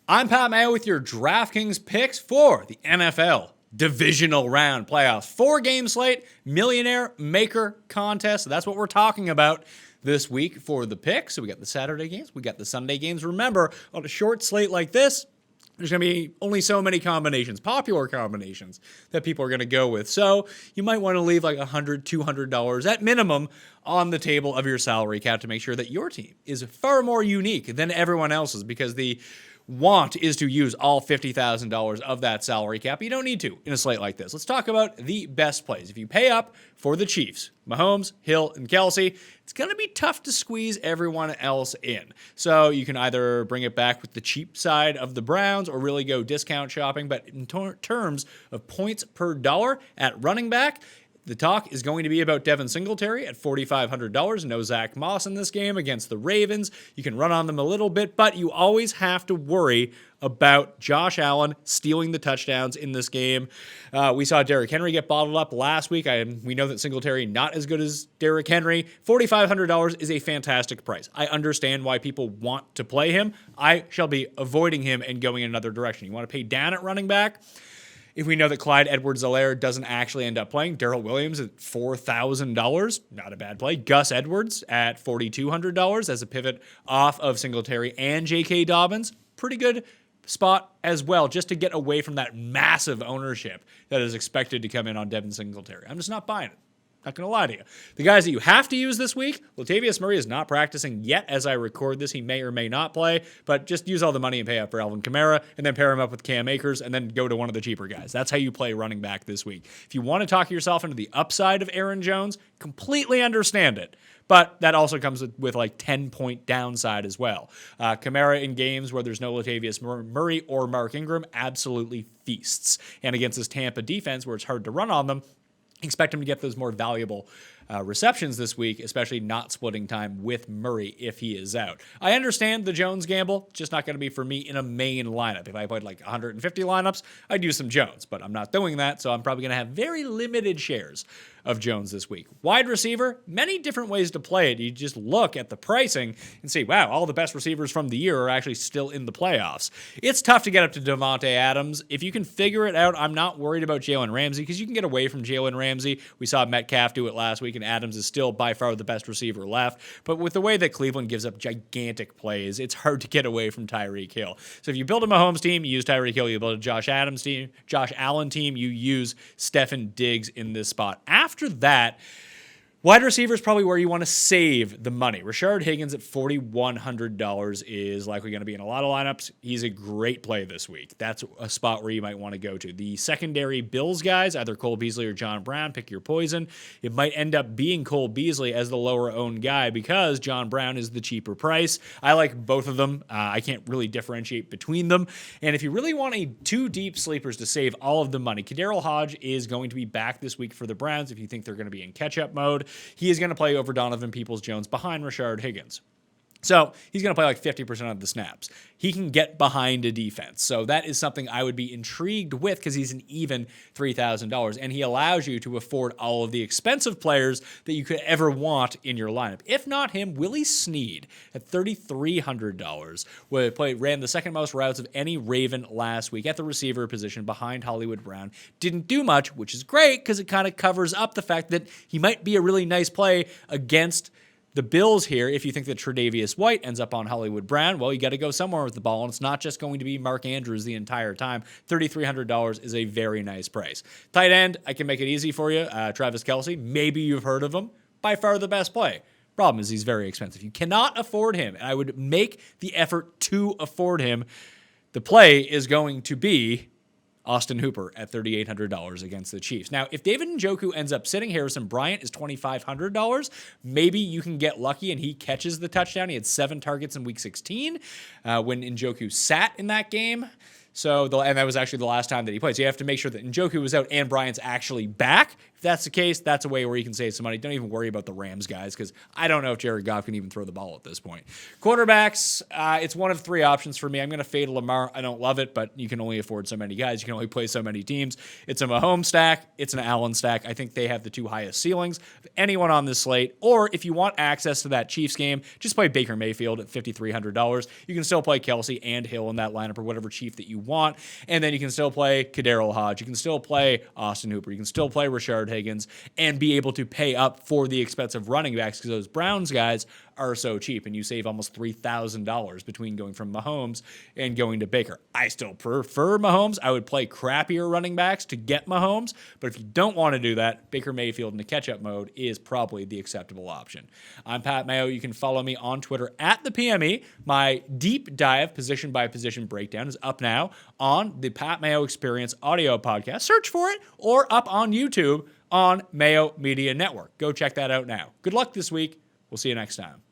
I'm Pat Mayo with your DraftKings picks for the NFL Divisional Round playoffs. 4-game slate, Millionaire Maker contest. So that's what we're talking about this week for the picks. So we got the Saturday games, we got the Sunday games. Remember, on a short slate like this, there's going to be only so many combinations, popular combinations, that people are going to go with. So you might want to leave like $100, $200 at minimum on the table of your salary cap to make sure that your team is far more unique than everyone else's, because the want is to use all $50,000 of that salary cap. You don't need to in a slate like this. Let's talk about the best plays. If you pay up for the Chiefs, Mahomes, Hill, and Kelsey, it's going to be tough to squeeze everyone else in. So you can either bring it back with the cheap side of the Browns or really go discount shopping. But in terms of points per dollar at running back, the talk is going to be about Devin Singletary at $4,500. No Zach Moss in this game against the Ravens. You can run on them a little bit, but you always have to worry about Josh Allen stealing the touchdowns in this game. We saw Derrick Henry get bottled up last week. We know that Singletary not as good as Derrick Henry. $4,500 is a fantastic price. I understand why people want to play him. I shall be avoiding him and going in another direction. You want to pay down at running back? If we know that Clyde Edwards-Helaire doesn't actually end up playing, Darrell Williams at $4,000, not a bad play. Gus Edwards at $4,200 as a pivot off of Singletary and J.K. Dobbins. Pretty good spot as well, just to get away from that massive ownership that is expected to come in on Devin Singletary. I'm just not buying it. Not going to lie to you. The guys that you have to use this week, Latavius Murray is not practicing yet as I record this. He may or may not play, but just use all the money and pay up for Alvin Kamara and then pair him up with Cam Akers and then go to one of the cheaper guys. That's how you play running back this week. If you want to talk yourself into the upside of Aaron Jones, completely understand it. But that also comes with like 10-point downside as well. Kamara in games where there's no Latavius Murray or Mark Ingram absolutely feasts. And against this Tampa defense where it's hard to run on them, expect him to get those more valuable receptions this week, especially not splitting time with Murray if he is out. I understand the Jones gamble, just not going to be for me in a main lineup. If I played like 150 lineups, I'd use some Jones, but I'm not doing that, so I'm probably going to have very limited shares of Jones this week. Wide receiver, many different ways to play it. You just look at the pricing and see, wow, all the best receivers from the year are actually still in the playoffs. It's tough to get up to Davante Adams. If you can figure it out, I'm not worried about Jalen Ramsey because you can get away from Jalen Ramsey. We saw Metcalf do it last week, and Adams is still by far the best receiver left. But with the way that Cleveland gives up gigantic plays, it's hard to get away from Tyreek Hill. So if you build a Mahomes team, you use Tyreek Hill. You build a Josh Allen team, you use Stefon Diggs in this spot. After that, wide receiver is probably where you want to save the money. Rashard Higgins at $4,100 is likely going to be in a lot of lineups. He's a great play this week. That's a spot where you might want to go to. The secondary Bills guys, either Cole Beasley or John Brown, pick your poison. It might end up being Cole Beasley as the lower-owned guy because John Brown is the cheaper price. I like both of them. I can't really differentiate between them. And if you really want two deep sleepers to save all of the money, Kadarrell Hodge is going to be back this week for the Browns if you think they're going to be in catch-up mode. He is going to play over Donovan Peoples-Jones behind Rashard Higgins. So he's going to play like 50% of the snaps. He can get behind a defense. So that is something I would be intrigued with because he's an even $3,000. And he allows you to afford all of the expensive players that you could ever want in your lineup. If not him, Willie Snead at $3,300 ran the second most routes of any Raven last week at the receiver position behind Hollywood Brown. Didn't do much, which is great because it kind of covers up the fact that he might be a really nice play against the Bills here. If you think that Tre'Davious White ends up on Hollywood Brown, well, you got to go somewhere with the ball, and it's not just going to be Mark Andrews the entire time. $3,300 is a very nice price. Tight end, I can make it easy for you. Travis Kelce, maybe you've heard of him. By far the best play. Problem is he's very expensive. You cannot afford him, and I would make the effort to afford him. The play is going to be Austin Hooper at $3,800 against the Chiefs. Now, if David Njoku ends up sitting, Harrison Bryant is $2,500. Maybe you can get lucky and he catches the touchdown. He had 7 targets in Week 16 when Njoku sat in that game. And that was actually the last time that he played. So you have to make sure that Njoku was out and Bryant's actually back. If that's the case, that's a way where you can save some money. Don't even worry about the Rams guys, because I don't know if Jared Goff can even throw the ball at this point. Quarterbacks, it's one of 3 options for me. I'm going to fade Lamar. I don't love it, but you can only afford so many guys. You can only play so many teams. It's a Mahomes stack. It's an Allen stack. I think they have the 2 highest ceilings of anyone on this slate. Or if you want access to that Chiefs game, just play Baker Mayfield at $5,300. You can still play Kelsey and Hill in that lineup or whatever Chief that you want. And then you can still play Kaderil Hodge. You can still play Austin Hooper. You can still play Rashard Higgins and be able to pay up for the expensive running backs, because those Browns guys are so cheap, and you save almost $3,000 between going from Mahomes and going to Baker. I still prefer Mahomes. I would play crappier running backs to get Mahomes, but if you don't want to do that, Baker Mayfield in the catch-up mode is probably the acceptable option. I'm Pat Mayo. You can follow me on Twitter at the PME. My deep dive position-by-position breakdown is up now on the Pat Mayo Experience audio podcast. Search for it, or up on YouTube on Mayo Media Network. Go check that out now. Good luck this week. We'll see you next time.